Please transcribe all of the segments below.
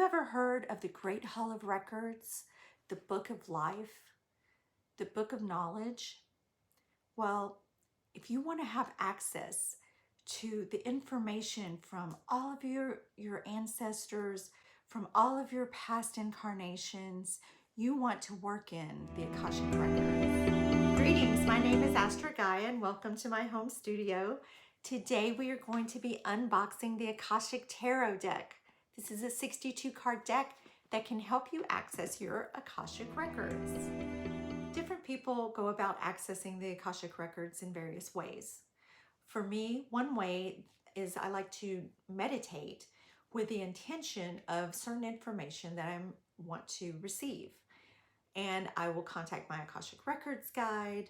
ever heard of the Great Hall of Records, the Book of Life, the Book of Knowledge? Well, if you want to have access to the information from all of your ancestors, from all of your past incarnations, you want to work in the Akashic Records. Greetings, my name is Astra Gaia and welcome to my home studio. Today we are going to be unboxing the Akashic Tarot deck. This is a 62 card deck that can help you access your Akashic Records. Different people go about accessing the Akashic Records in various ways. For me, one way is I like to meditate with the intention of certain information that I want to receive. And I will contact my Akashic Records guide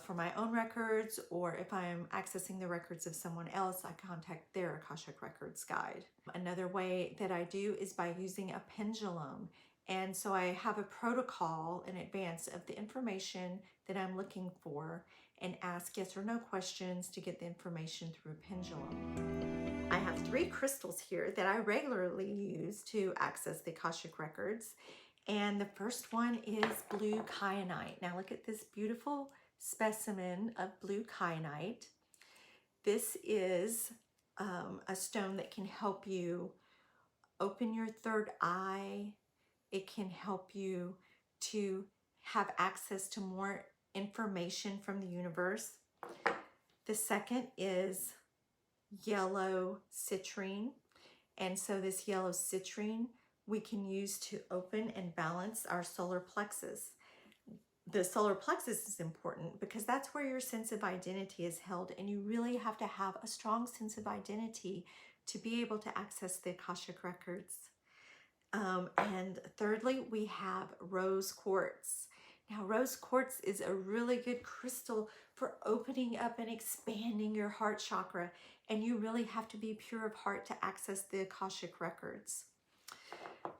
for my own records, or if I'm accessing the records of someone else, I contact their Akashic Records guide. Another way that I do is by using a pendulum. And so I have a protocol in advance of the information that I'm looking for and ask yes or no questions to get the information through a pendulum. I have 3 crystals here that I regularly use to access the Akashic Records. And the first one is blue kyanite. Now look at this beautiful specimen of blue kyanite. This is a stone that can help you open your third eye. It can help you to have access to more information from the universe. The second is yellow citrine. And so this yellow citrine we can use to open and balance our solar plexus. The solar plexus is important because that's where your sense of identity is held, and you really have to have a strong sense of identity to be able to access the Akashic Records. And thirdly, we have rose quartz. Now, rose quartz is a really good crystal for opening up and expanding your heart chakra, and you really have to be pure of heart to access the Akashic Records.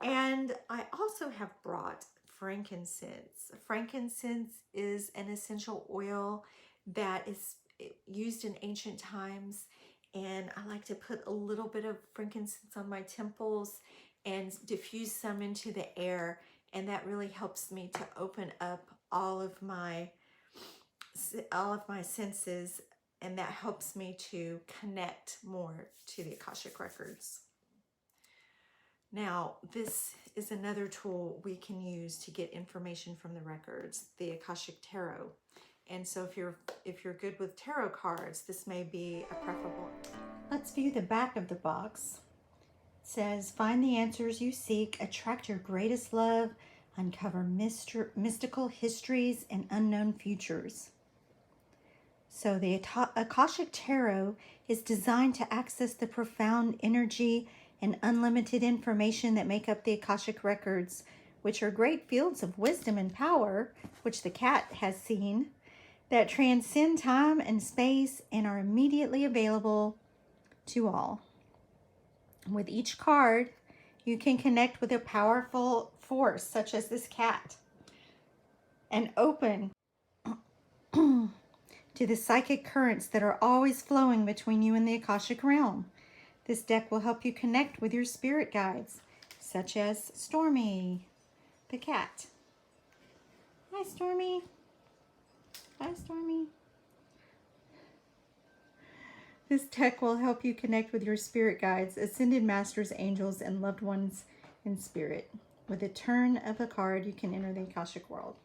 And I also have brought frankincense. Frankincense is an essential oil that is used in ancient times, and I like to put a little bit of frankincense on my temples and diffuse some into the air, and that really helps me to open up all of my senses, and that helps me to connect more to the Akashic Records. Now, this is another tool we can use to get information from the records, the Akashic Tarot. And so if you're good with tarot cards, this may be a preferable. Let's view the back of the box. It says, find the answers you seek, attract your greatest love, uncover mystical histories and unknown futures. So the Akashic Tarot is designed to access the profound energy and unlimited information that make up the Akashic Records, which are great fields of wisdom and power, which the cat has seen, that transcend time and space and are immediately available to all. With each card, you can connect with a powerful force, such as this cat, and open to the psychic currents that are always flowing between you and the Akashic realm. This deck will help you connect with your spirit guides, such as Stormy, the cat. Hi, Stormy. Hi, Stormy. This deck will help you connect with your spirit guides, ascended masters, angels, and loved ones in spirit. With a turn of a card, you can enter the Akashic world.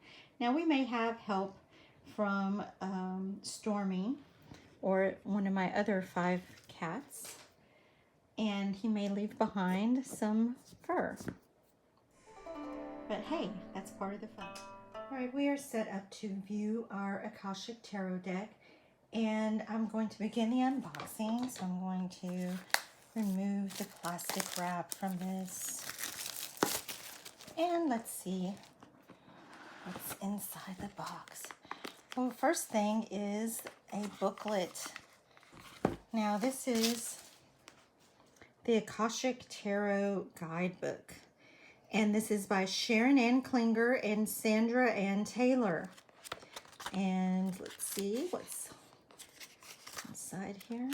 Now, we may have help from Stormy or one of my other 5 cats, and he may leave behind some fur. But hey, that's part of the fun. All right, we are set up to view our Akashic Tarot deck, and I'm going to begin the unboxing. So I'm going to remove the plastic wrap from this. And let's see what's inside the box. Well, first thing is a booklet. Now, this is the Akashic Tarot Guidebook. And this is by Sharon Ann Klinger and Sandra Ann Taylor. And let's see what's inside here.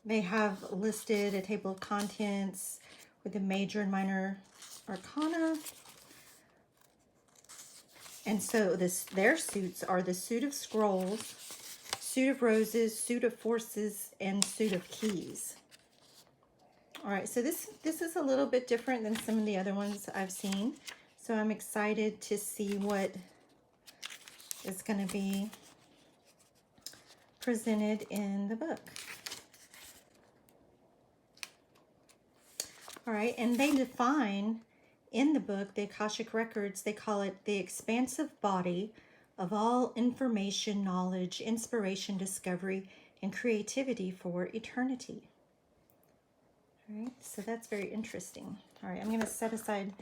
they have listed a table of contents with the major and minor arcana. And so their suits are the suit of scrolls, suit of roses, suit of forces, and suit of keys. All right, so this is a little bit different than some of the other ones I've seen. So I'm excited to see what is going to be presented in the book. All right, and they define in the book, the Akashic Records, they call it the expansive body of all information, knowledge, inspiration, discovery, and creativity for eternity. All right, so that's very interesting. All right, I'm going to set aside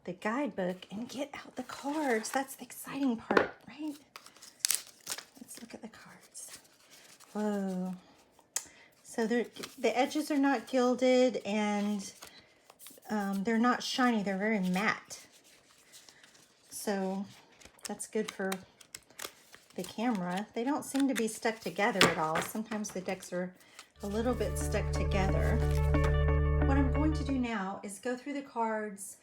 the guidebook and get out the cards. That's the exciting part, right? Let's look at the cards. Whoa. So the edges are not gilded, and they're not shiny. They're very matte. So that's good for the camera. They don't seem to be stuck together at all. Sometimes the decks are a little bit stuck together. What I'm going to do now is go through the cards,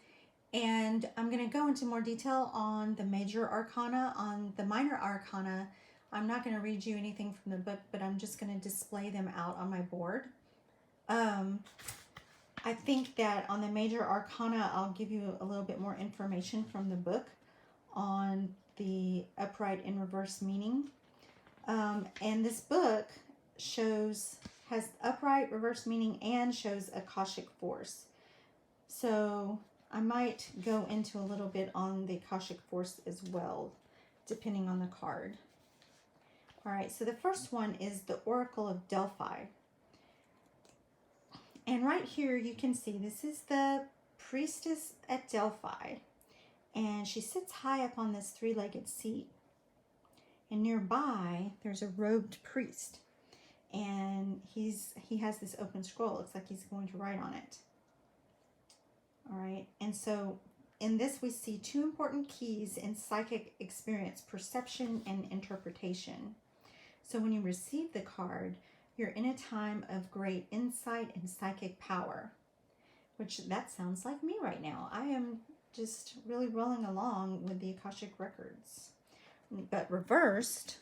and I'm going to go into more detail on the major arcana. On the minor arcana, I'm not going to read you anything from the book, but I'm just going to display them out on my board. I think that on the major arcana, I'll give you a little bit more information from the book on the upright and reverse meaning. And this book has upright, reverse meaning, and shows Akashic force. So I might go into a little bit on the Akashic force as well, depending on the card. All right, so the first one is the Oracle of Delphi. And right here you can see this is the priestess at Delphi. And she sits high up on this three-legged seat. And nearby there's a robed priest. And he has this open scroll. Looks like he's going to write on it. All right, and so in this we see two important keys in psychic experience: perception and interpretation. So when you receive the card, you're in a time of great insight and psychic power, which that sounds like me right now. I am just really rolling along with the Akashic Records. But reversed,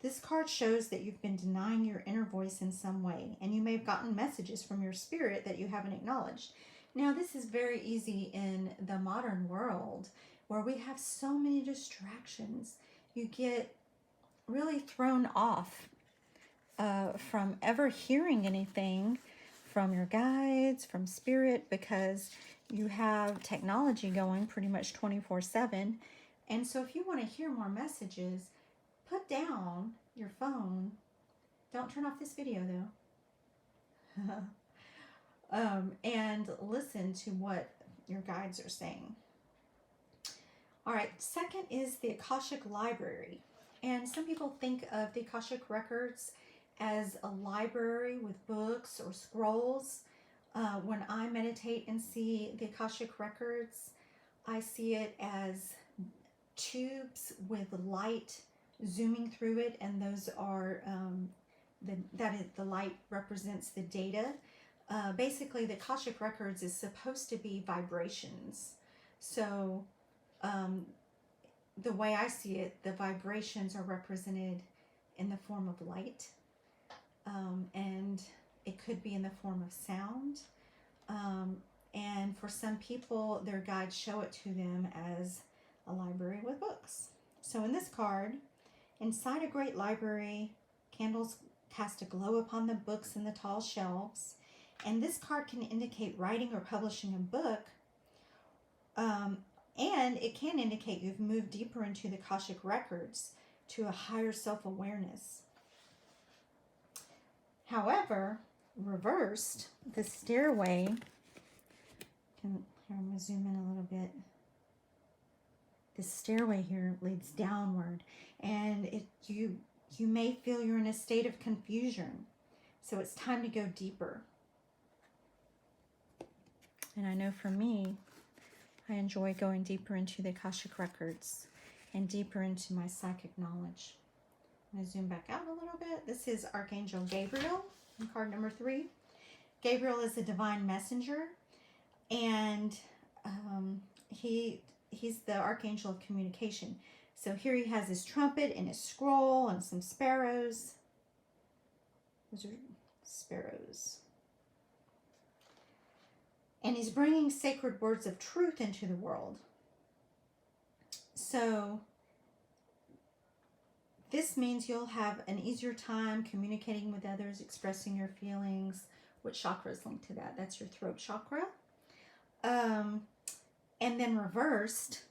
this card shows that you've been denying your inner voice in some way, and you may have gotten messages from your spirit that you haven't acknowledged. Now, this is very easy in the modern world where we have so many distractions. You get really thrown off from ever hearing anything from your guides, from spirit, because you have technology going pretty much 24/7. And so if you want to hear more messages, put down your phone. Don't turn off this video though. And listen to what your guides are saying. All right, second is the Akashic Library. And some people think of the Akashic Records as a library with books or scrolls. When I meditate and see the Akashic Records, I see it as tubes with light zooming through it, and those are the light represents the data. Basically, the Akashic Records is supposed to be vibrations. So the way I see it, the vibrations are represented in the form of light, and it could be in the form of sound. And for some people, their guides show it to them as a library with books. So in this card, inside a great library, candles cast a glow upon the books in the tall shelves. And this card can indicate writing or publishing a book. And it can indicate you've moved deeper into the Akashic Records to a higher self-awareness. However, reversed, the stairway, here I'm going to zoom in a little bit. The stairway here leads downward, and you may feel you're in a state of confusion. So it's time to go deeper. And I know for me, I enjoy going deeper into the Akashic Records and deeper into my psychic knowledge. I'm going to zoom back out a little bit. This is Archangel Gabriel in card number 3. Gabriel is a divine messenger, and he's the archangel of communication. So here he has his trumpet and his scroll and some sparrows. Those are sparrows. And he's bringing sacred words of truth into the world. So this means you'll have an easier time communicating with others, expressing your feelings. What chakra is linked to that? That's your throat chakra. And then reversed,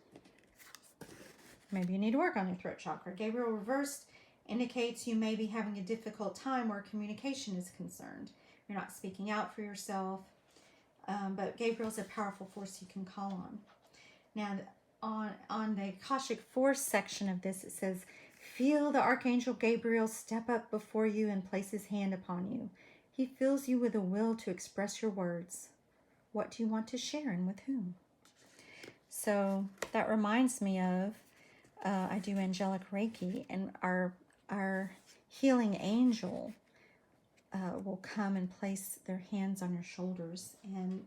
maybe you need to work on your throat chakra. Gabriel reversed indicates you may be having a difficult time where communication is concerned. You're not speaking out for yourself. But Gabriel's a powerful force you can call on. Now, on the Akashic Force section of this, it says, feel the Archangel Gabriel step up before you and place his hand upon you. He fills you with a will to express your words. What do you want to share and with whom? So that reminds me of, I do angelic Reiki, and our healing angel will come and place their hands on your shoulders and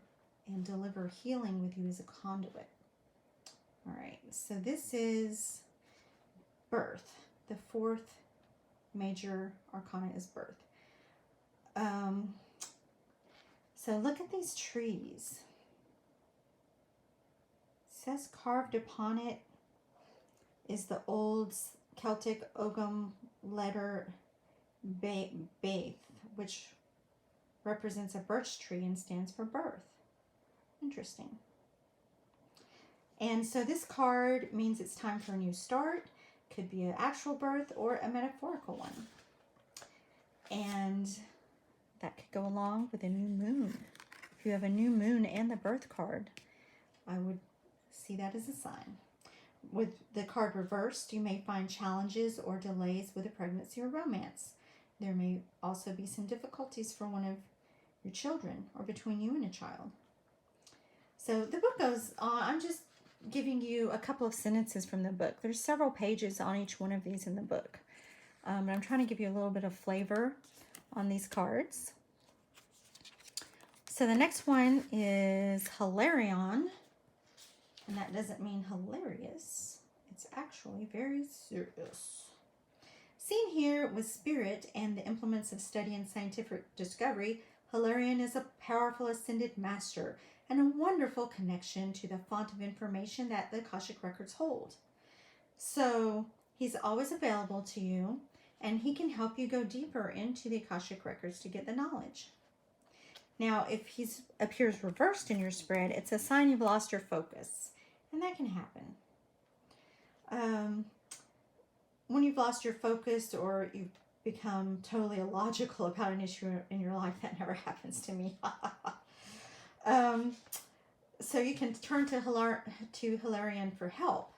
deliver healing with you as a conduit. All right, so this is birth. The 4th major arcana is birth. So look at these trees. It says carved upon it is the old Celtic Ogham letter Baith, which represents a birch tree and stands for birth. Interesting. And so this card means it's time for a new start. Could be an actual birth or a metaphorical one. And that could go along with a new moon. If you have a new moon and the birth card, I would see that as a sign. With the card reversed, you may find challenges or delays with a pregnancy or romance. There may also be some difficulties for one of your children or between you and a child. So the book goes on. I'm just giving you a couple of sentences from the book. There's several pages on each one of these in the book. But I'm trying to give you a little bit of flavor on these cards. So the next one is Hilarion. And that doesn't mean hilarious. It's actually very serious. Seen here with spirit and the implements of study and scientific discovery, Hilarion is a powerful ascended master and a wonderful connection to the font of information that the Akashic Records hold. So he's always available to you, and he can help you go deeper into the Akashic Records to get the knowledge. Now, if he appears reversed in your spread, it's a sign you've lost your focus, and that can happen. When you've lost your focus or you've become totally illogical about an issue in your life, that never happens to me. So you can turn to Hilarion for help.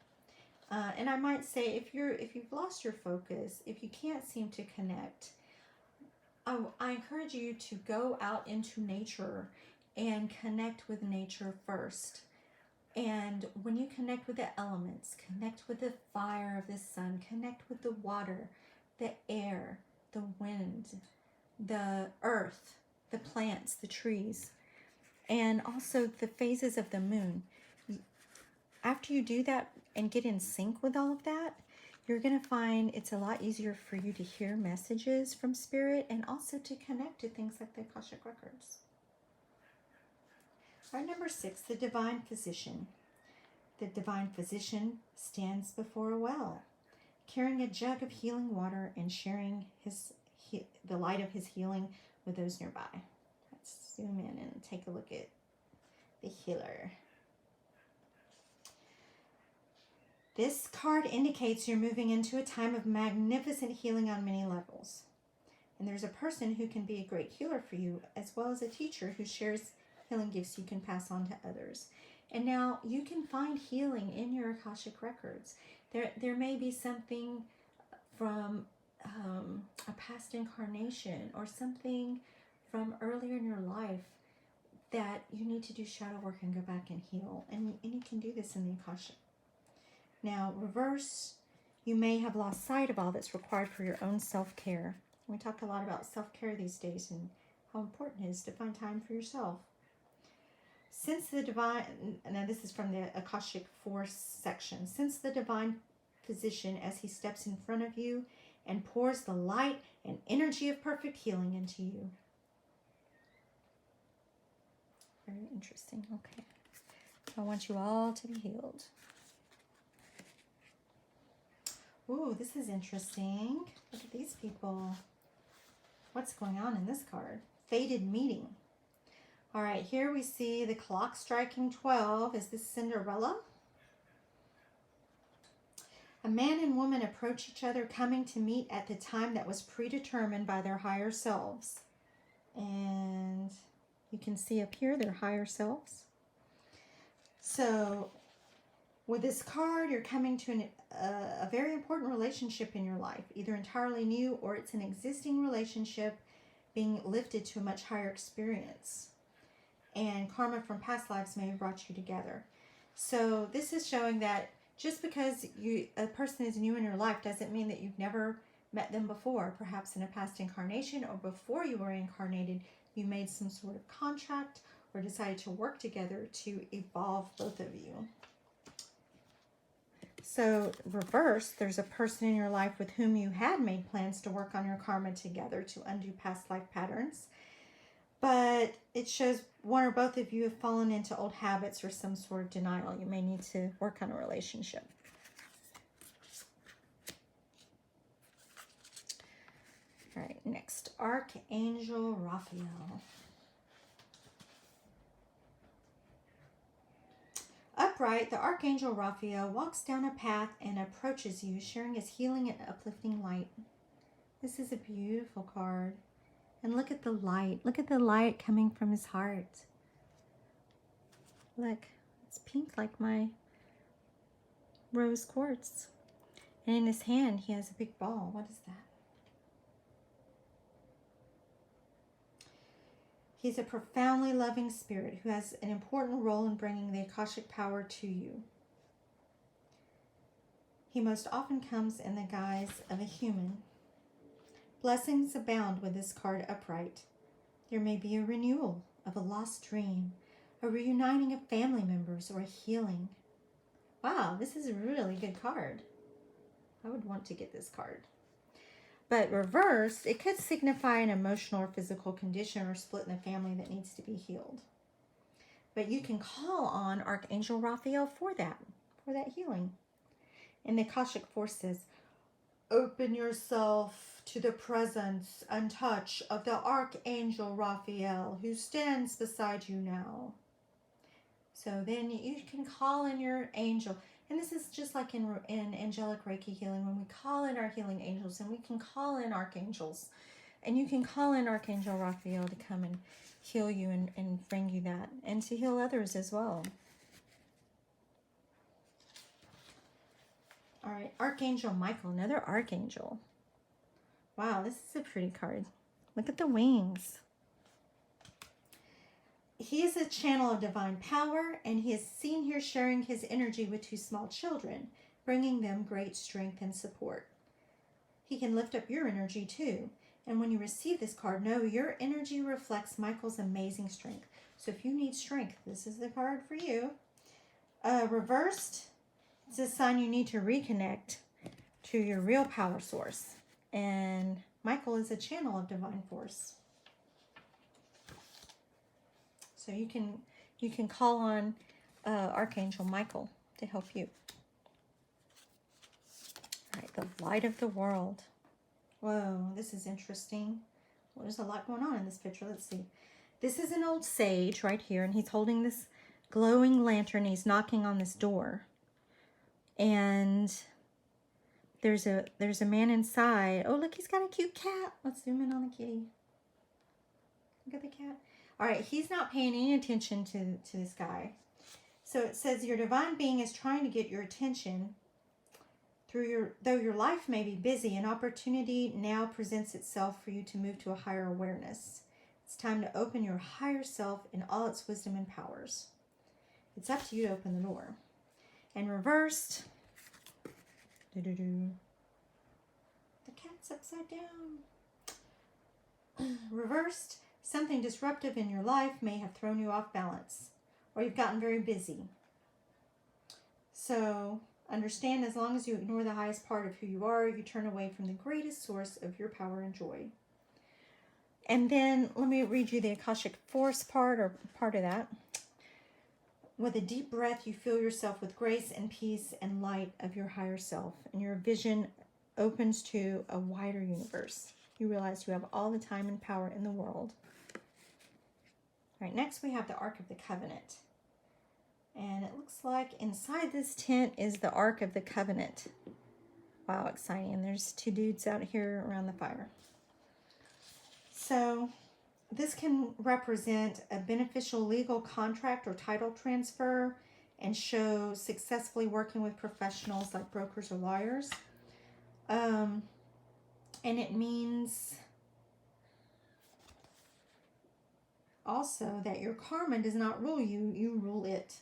And I might say, if you've lost your focus, if you can't seem to connect, I encourage you to go out into nature and connect with nature first. And when you connect with the elements, connect with the fire of the sun, connect with the water, the air, the wind, the earth, the plants, the trees, and also the phases of the moon. After you do that and get in sync with all of that, you're going to find it's a lot easier for you to hear messages from spirit and also to connect to things like the Akashic Records. All right, number 6, the Divine Physician. The Divine Physician stands before a well, carrying a jug of healing water and sharing the light of his healing with those nearby. Let's zoom in and take a look at the healer. This card indicates you're moving into a time of magnificent healing on many levels. And there's a person who can be a great healer for you, as well as a teacher who shares healing gifts you can pass on to others. And now you can find healing in your Akashic Records. There may be something from a past incarnation or something from earlier in your life that you need to do shadow work and go back and heal. And you can do this in the Akashic. Now, reverse, you may have lost sight of all that's required for your own self-care. We talk a lot about self-care these days and how important it is to find time for yourself. Since the divine, now this is from the Akashic Force section, since the divine physician, as he steps in front of you and pours the light and energy of perfect healing into you. Very interesting. Okay. I want you all to be healed. Ooh, this is interesting. Look at these people. What's going on in this card? Fated meeting. All right, here we see the clock striking 12. Is this Cinderella? A man and woman approach each other, coming to meet at the time that was predetermined by their higher selves. And you can see up here their higher selves. So with this card, you're coming to a very important relationship in your life, either entirely new or it's an existing relationship being lifted to a much higher experience. And karma from past lives may have brought you together. So this is showing that just because a person is new in your life doesn't mean that you've never met them before. Perhaps in a past incarnation or before you were incarnated, you made some sort of contract or decided to work together to evolve both of you. So reverse, there's a person in your life with whom you had made plans to work on your karma together to undo past life patterns. But it shows one or both of you have fallen into old habits or some sort of denial. You may need to work on a relationship. All right, next, Archangel Raphael. Upright, the Archangel Raphael walks down a path and approaches you, sharing his healing and uplifting light. This is a beautiful card. And look at the light. Look at the light coming from his heart. Look, it's pink like my rose quartz. And in his hand, he has a big ball. What is that? He's a profoundly loving spirit who has an important role in bringing the Akashic power to you. He most often comes in the guise of a human. Blessings abound with this card upright. There may be a renewal of a lost dream, a reuniting of family members, or a healing. Wow, this is a really good card. I would want to get this card. But reversed, it could signify an emotional or physical condition or split in the family that needs to be healed. But you can call on Archangel Raphael for that healing. And the Akashic Force says, open yourself to the presence and touch of the Archangel Raphael who stands beside you now. So then you can call in your angel. And this is just like in angelic Reiki healing, when we call in our healing angels, and we can call in archangels. And you can call in Archangel Raphael to come and heal you and bring you that, and to heal others as well. All right, Archangel Michael, another archangel. Wow, this is a pretty card. Look at the wings. He is a channel of divine power, and he is seen here sharing his energy with two small children, bringing them great strength and support. He can lift up your energy too. And when you receive this card, know your energy reflects Michael's amazing strength. So if you need strength, this is the card for you. Reversed, it's a sign you need to reconnect to your real power source. And Michael is a channel of divine force. So you can call on Archangel Michael to help you. All right, the light of the world. Whoa, this is interesting. Well, there's a lot going on in this picture. Let's see. This is an old sage right here, and he's holding this glowing lantern. He's knocking on this door. And there's a man inside. Oh, look, he's got a cute cat. Let's zoom in on the kitty. Look at the cat. All right, he's not paying any attention to this guy. So it says your divine being is trying to get your attention though your life may be busy, an opportunity now presents itself for you to move to a higher awareness. It's time to open your higher self in all its wisdom and powers. It's up to you to open the door. And reversed, The cat's upside down. Reversed, something disruptive in your life may have thrown you off balance, or you've gotten very busy. So understand, as long as you ignore the highest part of who you are, you turn away from the greatest source of your power and joy. And then let me read you the Akashic Force part, or part of that. With a deep breath, you fill yourself with grace and peace and light of your higher self, and your vision opens to a wider universe. You realize you have all the time and power in the world. All right, next we have the Ark of the Covenant. And it looks like inside this tent is the Ark of the Covenant. Wow, exciting. And there's two dudes out here around the fire. So this can represent a beneficial legal contract or title transfer and show successfully working with professionals like brokers or lawyers. And it means also that your karma does not rule you, you rule it.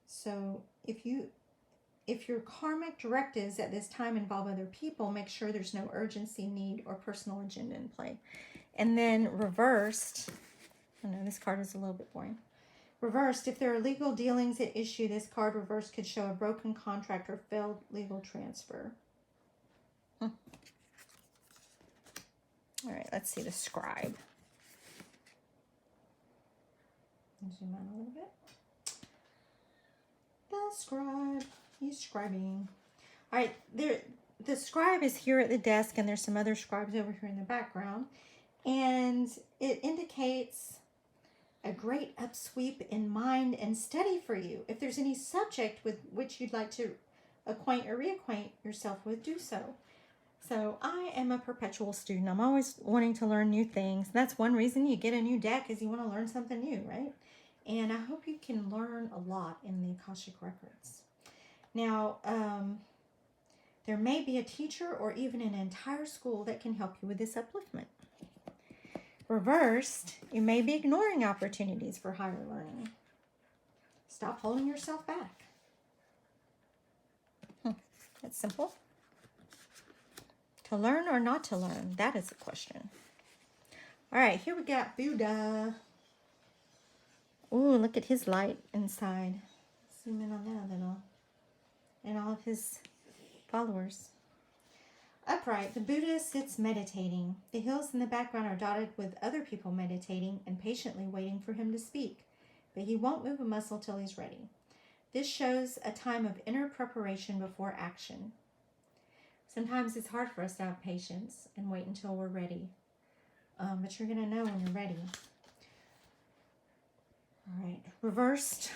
So if your karmic directives at this time involve other people, make sure there's no urgency, need, or personal agenda in play. And then reversed, I know this card is a little bit boring. Reversed, if there are legal dealings at issue, this card reversed could show a broken contract or failed legal transfer. All right, let's see the Scribe. Zoom out a little bit. The Scribe, he's scribing. All right, the Scribe is here at the desk, and there's some other scribes over here in the background. And it indicates a great upsweep in mind and study for you. If there's any subject with which you'd like to acquaint or reacquaint yourself with, do so. So I am a perpetual student. I'm always wanting to learn new things. That's one reason you get a new deck, is you want to learn something new, right? And I hope you can learn a lot in the Akashic Records. Now, there may be a teacher or even an entire school that can help you with this upliftment. Reversed, you may be ignoring opportunities for higher learning. Stop holding yourself back. That's simple. To learn or not to learn, that is the question. All right, here we got Buddha. Ooh, look at his light inside. Zoom in on that a little. And all of his followers. Upright, the Buddha sits meditating. The hills in the background are dotted with other people meditating and patiently waiting for him to speak. But he won't move a muscle till he's ready. This shows a time of inner preparation before action. Sometimes it's hard for us to have patience and wait until we're ready. But you're going to know when you're ready. All right, reversed.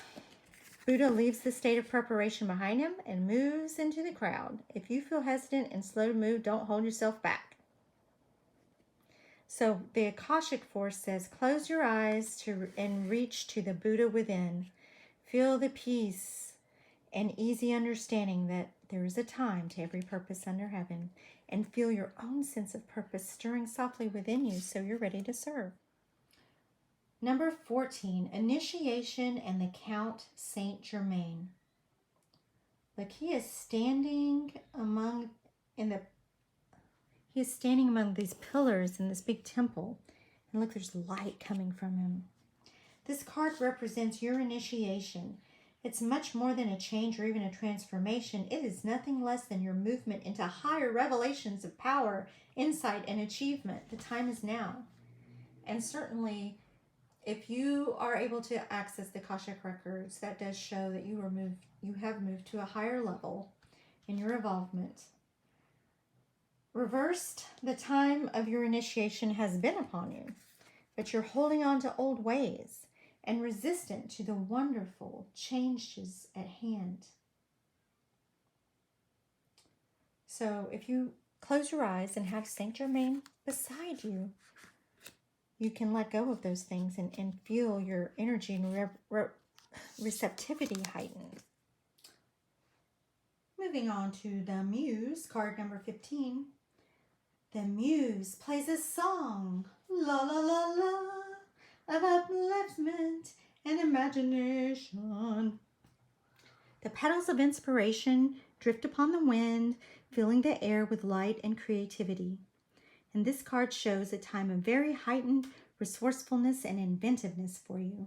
Buddha leaves the state of preparation behind him and moves into the crowd. If you feel hesitant and slow to move, don't hold yourself back. So the Akashic Force says, close your eyes and reach to the Buddha within. Feel the peace and easy understanding that there is a time to every purpose under heaven, and feel your own sense of purpose stirring softly within you so you're ready to serve. Number 14, Initiation and the Count Saint Germain. Look, he is standing among these pillars in this big temple. And look, there's light coming from him. This card represents your initiation. It's much more than a change or even a transformation. It is nothing less than your movement into higher revelations of power, insight, and achievement. The time is now. And certainly, if you are able to access the Akashic Records, that does show that you have moved to a higher level in your involvement. Reversed, the time of your initiation has been upon you, but you're holding on to old ways and resistant to the wonderful changes at hand. So if you close your eyes and have Saint Germain beside you, you can let go of those things and feel your energy and receptivity heighten. Moving on to the Muse, card number 15. The Muse plays a song, la la la la, of upliftment and imagination. The petals of inspiration drift upon the wind, filling the air with light and creativity. And this card shows a time of very heightened resourcefulness and inventiveness for you.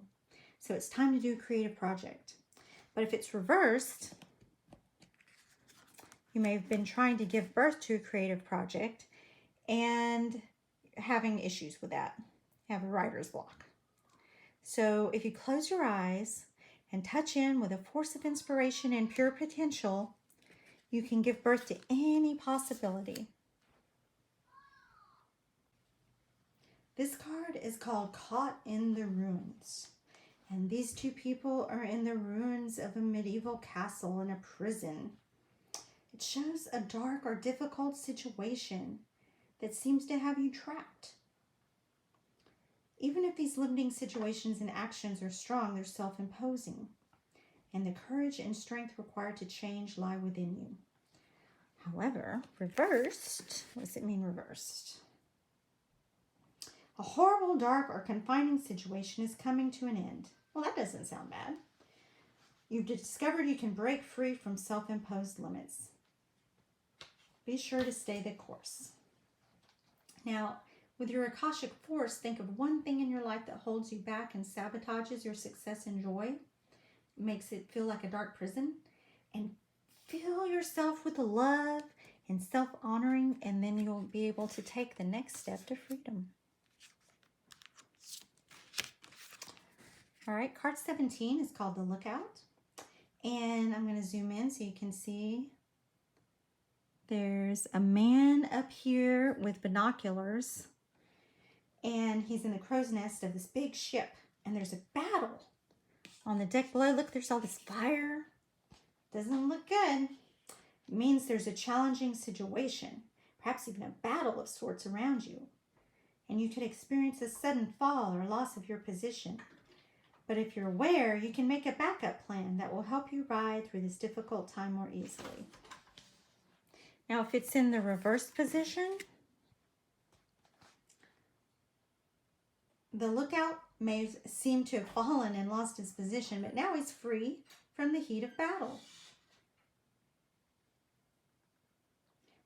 So it's time to do a creative project. But if it's reversed, you may have been trying to give birth to a creative project and having issues with that. You have a writer's block. So if you close your eyes and touch in with a force of inspiration and pure potential, you can give birth to any possibility. This card is called Caught in the Ruins. And these two people are in the ruins of a medieval castle in a prison. It shows a dark or difficult situation that seems to have you trapped. Even if these limiting situations and actions are strong, they're self-imposing. And the courage and strength required to change lie within you. However, reversed, what does it mean reversed? A horrible, dark, or confining situation is coming to an end. Well, that doesn't sound bad. You've discovered you can break free from self-imposed limits. Be sure to stay the course. Now, with your Akashic force, think of one thing in your life that holds you back and sabotages your success and joy, makes it feel like a dark prison, and fill yourself with love and self-honoring, and then you'll be able to take the next step to freedom. All right, card 17 is called the Lookout. And I'm going to zoom in so you can see there's a man up here with binoculars. And he's in the crow's nest of this big ship. And there's a battle on the deck below. Look, there's all this fire. Doesn't look good. It means there's a challenging situation. Perhaps even a battle of sorts around you. And you could experience a sudden fall or loss of your position. But if you're aware, you can make a backup plan that will help you ride through this difficult time more easily. Now, if it's in the reverse position, the lookout may seem to have fallen and lost his position, but now he's free from the heat of battle.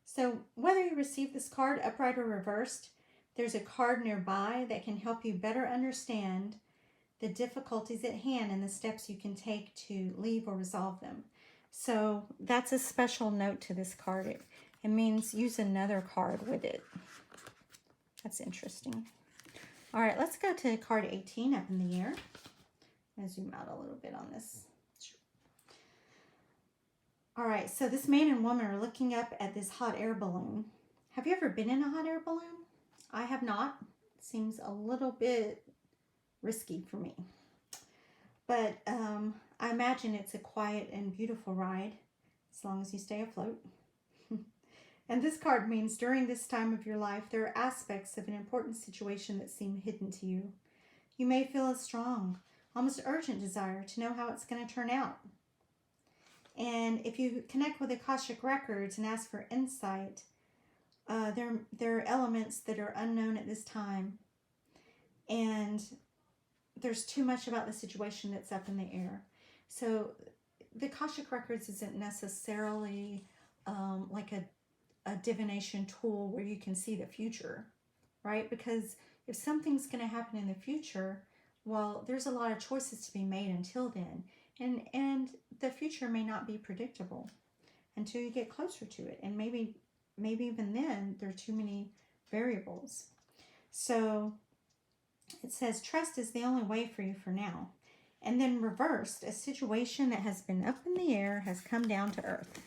So whether you receive this card upright or reversed, there's a card nearby that can help you better understand the difficulties at hand and the steps you can take to leave or resolve them. So that's a special note to this card. It means use another card with it. That's interesting. All right, let's go to card 18 up in the air. I'm going to zoom out a little bit on this. All right, so this man and woman are looking up at this hot air balloon. Have you ever been in a hot air balloon? I have not. It seems a little bit risky for me. But I imagine it's a quiet and beautiful ride, as long as you stay afloat. And this card means during this time of your life, there are aspects of an important situation that seem hidden to you. You may feel a strong, almost urgent desire to know how it's going to turn out. And if you connect with Akashic Records and ask for insight, there are elements that are unknown at this time. And there's too much about the situation that's up in the air. So the Akashic Records isn't necessarily like a divination tool where you can see the future, right? Because if something's going to happen in the future, well, there's a lot of choices to be made until then. And the future may not be predictable until you get closer to it. And maybe even then, there are too many variables. So it says, trust is the only way for you for now. And then reversed, a situation that has been up in the air has come down to earth.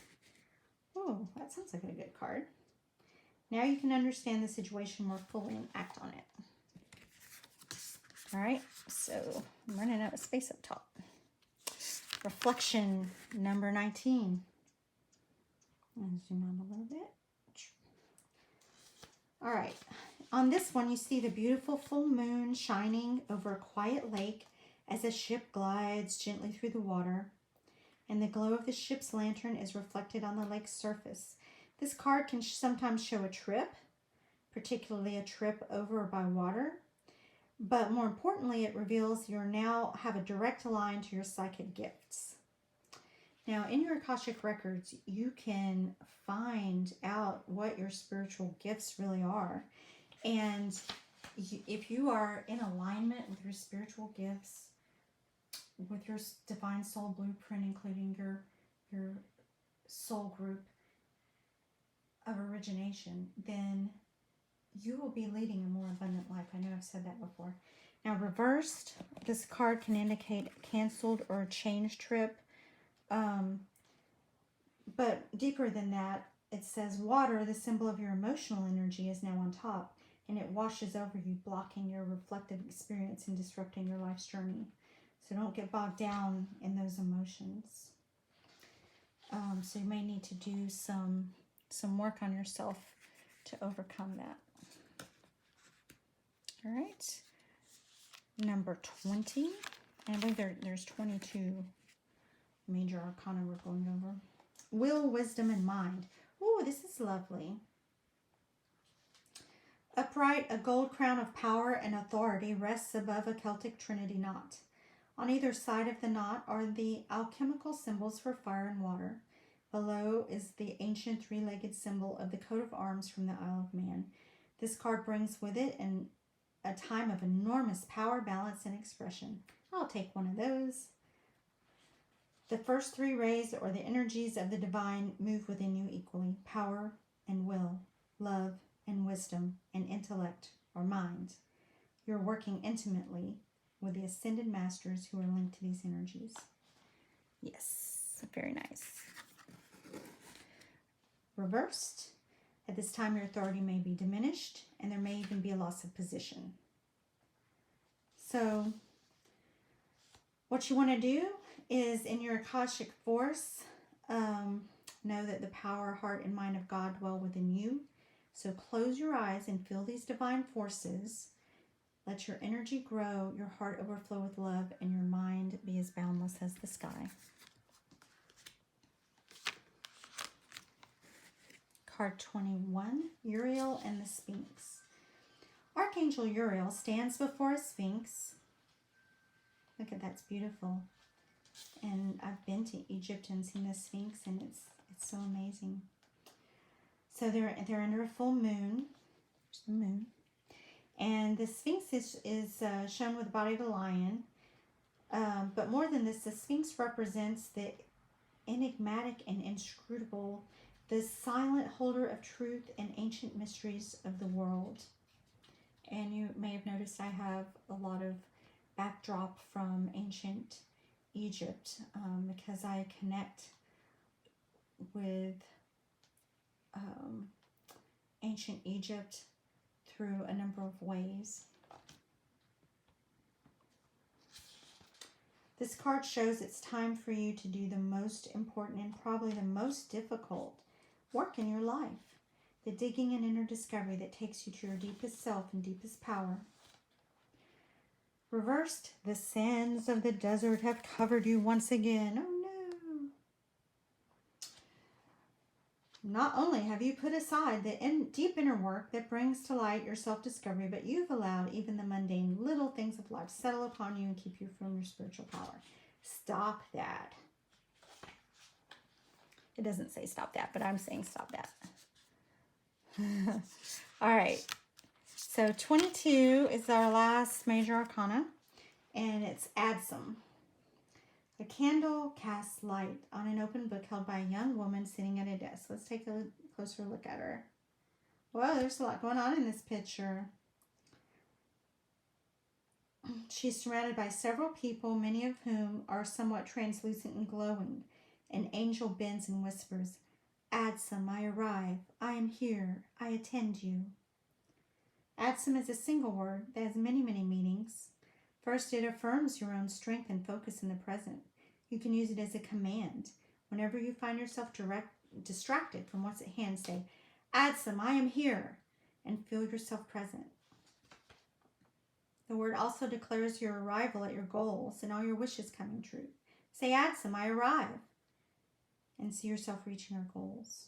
Oh, that sounds like a good card. Now you can understand the situation more fully and act on it. All right, so I'm running out of space up top. Reflection number 19. I'll zoom out a little bit. All right, on this one you see the beautiful full moon shining over a quiet lake as a ship glides gently through the water. And the glow of the ship's lantern is reflected on the lake's surface. This card can sometimes show a trip, particularly a trip over or by water. But more importantly, it reveals you now have a direct line to your psychic gifts. Now, in your Akashic Records, you can find out what your spiritual gifts really are. And if you are in alignment with your spiritual gifts, with your divine soul blueprint, including your soul group of origination, then you will be leading a more abundant life. I know I've said that before. Now, reversed, this card can indicate a canceled or a change trip. But deeper than that, it says water, the symbol of your emotional energy, is now on top, and it washes over you, blocking your reflective experience and disrupting your life's journey. So don't get bogged down in those emotions. So you may need to do some work on yourself to overcome that. All right. Number 20. And I believe there's 22 major arcana we're going over. Will, wisdom, and mind. Ooh, this is lovely. Upright, a gold crown of power and authority rests above a Celtic trinity knot. On either side of the knot are the alchemical symbols for fire and water. Below is the ancient three-legged symbol of the coat of arms from the Isle of Man. This card brings with it a time of enormous power, balance, and expression. I'll take one of those. The first three rays, or the energies of the divine, move within you equally. Power and will, love and wisdom, and intellect or mind. You're working intimately with the ascended masters who are linked to these energies. Yes, very nice. Reversed. At this time, your authority may be diminished, and there may even be a loss of position. So, what you want to do is, in your Akashic force, know that the power, heart, and mind of God dwell within you. So close your eyes and feel these divine forces. Let your energy grow, your heart overflow with love, and your mind be as boundless as the sky. Card 21, Uriel and the Sphinx. Archangel Uriel stands before a sphinx. Look at that's beautiful. And I've been to Egypt and seen the Sphinx, and it's so amazing. So they're under a full moon. There's the moon. And the Sphinx is shown with the body of a lion. But more than this, the Sphinx represents the enigmatic and inscrutable, the silent holder of truth and ancient mysteries of the world. And you may have noticed I have a lot of backdrop from ancient Egypt because I connect with ancient Egypt through a number of ways. This card shows it's time for you to do the most important and probably the most difficult work in your life. The digging and inner discovery that takes you to your deepest self and deepest power. Reversed, the sands of the desert have covered you once again. Oh no. Not only have you put aside the deep inner work that brings to light your self-discovery, but you've allowed even the mundane little things of life settle upon you and keep you from your spiritual power. Stop that. It doesn't say stop that, but I'm saying stop that. All right. So 22 is our last major arcana, and it's Adsum. A candle casts light on an open book held by a young woman sitting at a desk. Let's take a closer look at her. Whoa, there's a lot going on in this picture. She's surrounded by several people, many of whom are somewhat translucent and glowing. An angel bends and whispers, Adsum, I arrive. I am here. I attend you. Adsum is a single word that has many, many meanings. First, it affirms your own strength and focus in the present. You can use it as a command. Whenever you find yourself distracted from what's at hand, say, Adsum, I am here, and feel yourself present. The word also declares your arrival at your goals and all your wishes coming true. Say, Adsum, I arrive, and see yourself reaching your goals.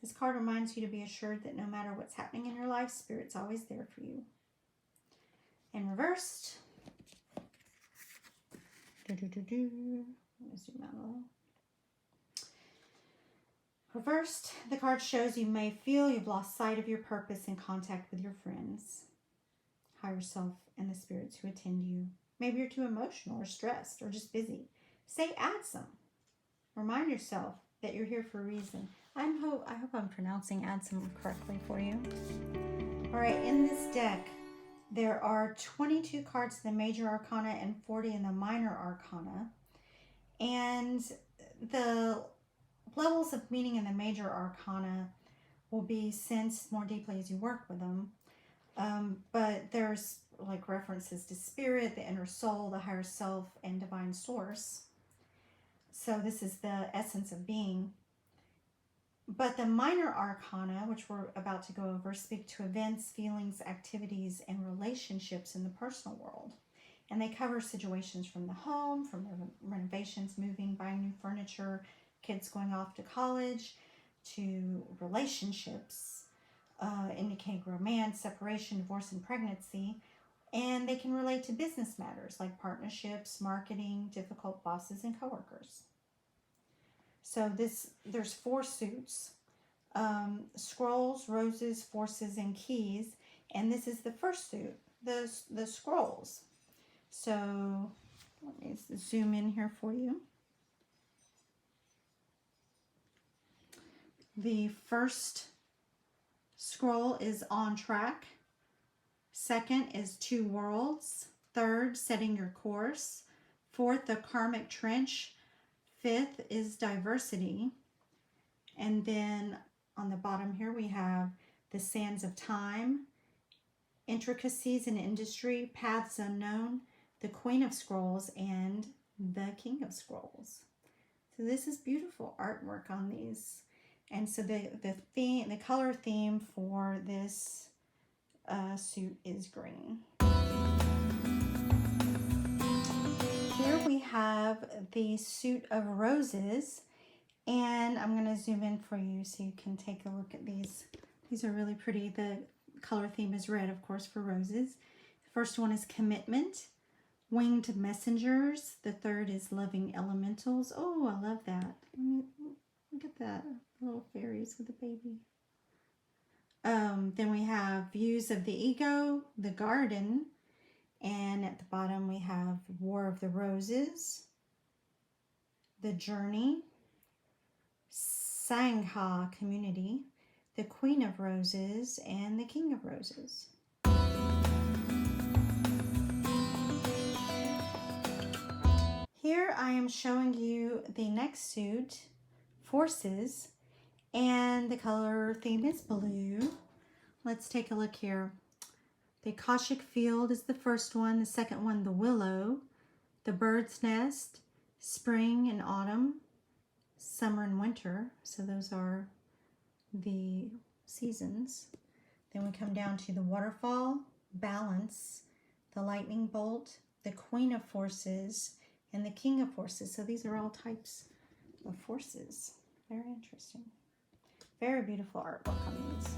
This card reminds you to be assured that no matter what's happening in your life, Spirit's always there for you. And reversed. Let me zoom out a little. Reversed, the card shows you may feel you've lost sight of your purpose in contact with your friends, higher self, and the spirits who attend you. Maybe you're too emotional or stressed or just busy. Say add some. Remind yourself that you're here for a reason. I hope I'm pronouncing add some correctly for you. All right, in this deck, there are 22 cards in the major arcana and 40 in the minor arcana. And the levels of meaning in the major arcana will be sensed more deeply as you work with them. But there's like references to spirit, the inner soul, the higher self, and divine source. So this is the essence of being. But the minor arcana, which we're about to go over, speak to events, feelings, activities, and relationships in the personal world. And they cover situations from the home, from renovations, moving, buying new furniture, kids going off to college, to relationships, indicate romance, separation, divorce, and pregnancy. And they can relate to business matters like partnerships, marketing, difficult bosses, and coworkers. So there's 4 suits, scrolls, roses, forces, and keys. And this is the first suit, the scrolls. So let me zoom in here for you. The first scroll is on track. Second is 2 worlds. Third, setting your course. Fourth, the karmic trench. Fifth is diversity. And then on the bottom here we have the sands of time, intricacies in industry, paths unknown, the Queen of Scrolls, and the King of Scrolls. So this is beautiful artwork on these. And so the color theme for this suit is green. Here we have the suit of roses, and I'm going to zoom in for you so you can take a look at these. These are really pretty. The color theme is red, of course, for roses. The first one is commitment, winged messengers. The third is loving elementals. Oh, I love that. Look at that, little fairies with a baby. Then we have views of the ego, the garden, and at the bottom we have War of the Roses, the journey, Sangha community, the Queen of Roses, and the King of Roses. Here I am showing you the next suit, Forces, and the color theme is blue. Let's take a look here. The Akashic Field is the first one. The second one, the Willow, the Bird's Nest, Spring and Autumn, Summer and Winter. So those are the seasons. Then we come down to the Waterfall, Balance, the Lightning Bolt, the Queen of Forces, and the King of Forces. So these are all types of forces. Very interesting. Very beautiful artwork on these.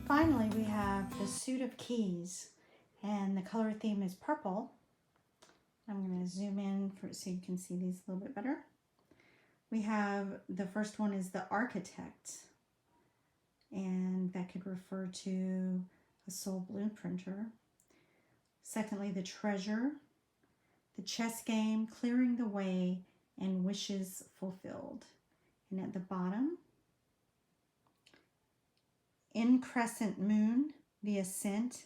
Finally, we have the suit of keys, and the color theme is purple. I'm going to zoom in so you can see these a little bit better. We have the first one is the architect, and that could refer to a soul blueprinter. Secondly, the treasure, the chess game, clearing the way, and wishes fulfilled. And at the bottom, in crescent moon, the ascent,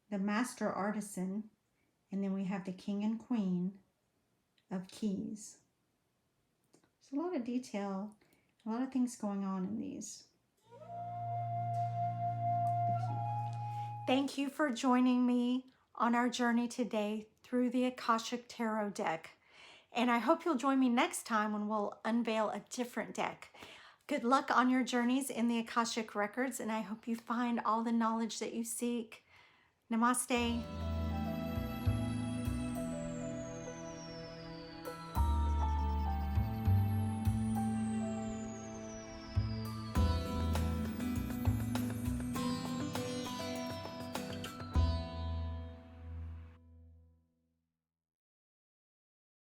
the master artisan, and then we have the king and queen of keys. There's a lot of detail, a lot of things going on in these. Thank you for joining me on our journey today through the Akashic Tarot deck. And I hope you'll join me next time when we'll unveil a different deck. Good luck on your journeys in the Akashic Records, and I hope you find all the knowledge that you seek. Namaste.